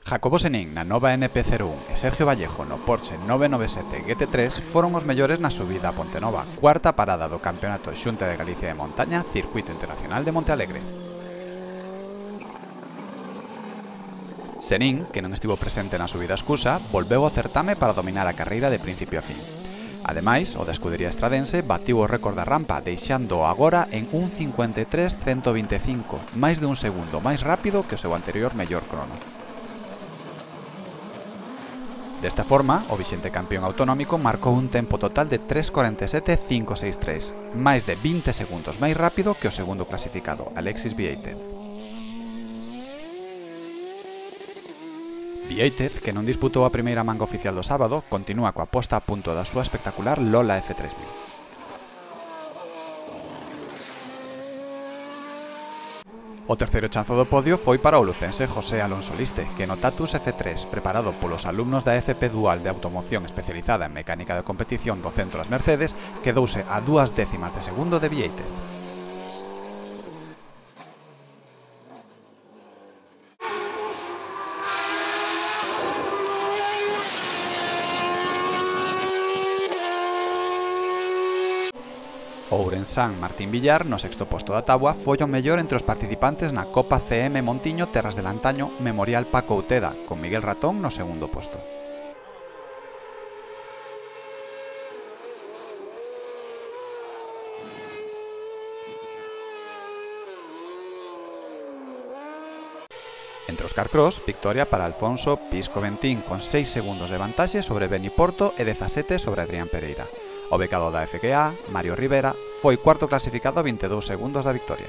Jacobo Senín na nova NP01 e Sergio Vallejo no Porsche 997 GT3 foron os mellores na subida a Pontenova, cuarta parada do Campeonato Xunta de Galicia de Montaña, Circuito Internacional de Monte Alegre. Senín, que non estivo presente na subida escusa, volveu ao certame para dominar a carreira de principio a fin. Ademais, o da escudería estradense batiu o récord da rampa, deixando agora en 1.53.125, máis de un segundo máis rápido que o seu anterior mellor crono. Desta forma, o vixente campeón autonómico marcou un tempo total de 3.47.563, máis de 20 segundos máis rápido que o segundo clasificado, Alexis Vieitez. Vieitez, que non disputou a primeira manga oficial do sábado, continúa coa posta a punto da súa espectacular Lola F3000. O terceiro chanzo do podio foi para o lucense José Alonso Liste, que no Tatus F3, preparado polos alumnos da FP Dual de Automoción especializada en mecánica de competición do Centro das Mercedes, quedouse a 2 décimas de segundo de Vieitez. O ourensán Martín Villar, no sexto posto da táboa, foi o mellor entre os participantes na Copa CM Montiño Terras de Lantaño Memorial Paco Outeda, con Miguel Ratón no segundo posto. Entre os carcross, victoria para Alfonso Pisco Ventín con 6 segundos de vantaxe sobre Beni Porto e 17 sobre Adrián Pereira. O becado da FKA, Mario Rivera, foi cuarto clasificado a 22 segundos da victoria.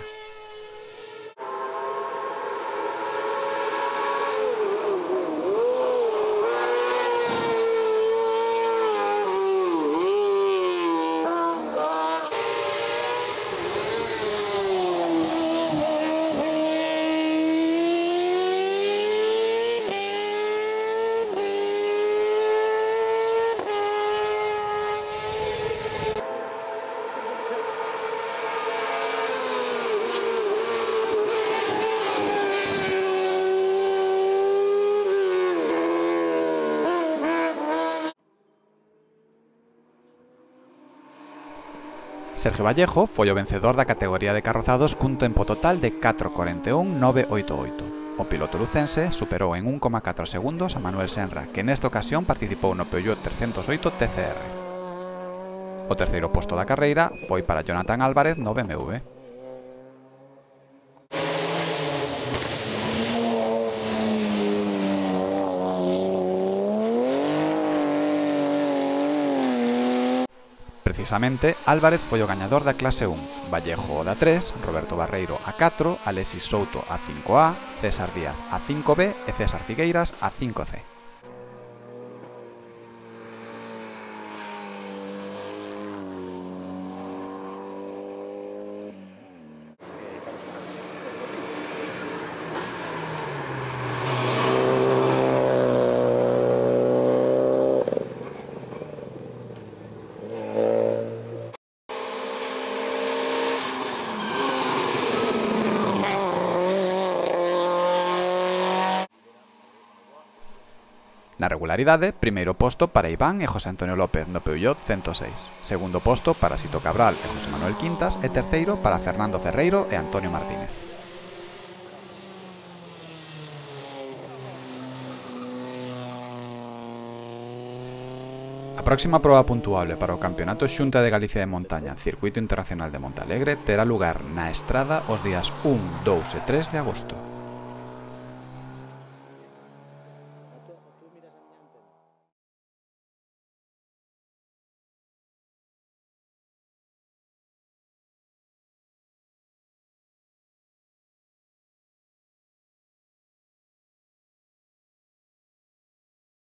Sergio Vallejo foi o vencedor da categoría de carrozados cun tempo total de 4.41.988. O piloto lucense superou en 1,4 segundos a Manuel Senra, que nesta ocasión participou no Peugeot 308 TCR. O terceiro posto da carreira foi para Jonathan Álvarez no BMW. Precisamente, Álvarez foi o gañador da clase 1, Vallejo o da 3, Roberto Barreiro a 4, Alexis Souto a 5A, César Díaz a 5B e César Figueiras a 5C. Na regularidade, primeiro posto para Iván e José Antonio López no Peugeot 106, segundo posto para Sito Cabral e José Manuel Quintas e terceiro para Fernando Ferreiro e Antonio Martínez. A próxima proba puntuable para o Campeonato Xunta de Galicia de Montaña Circuito Internacional de Monte Alegre terá lugar na Estrada os días 1, 2 e 3 de agosto.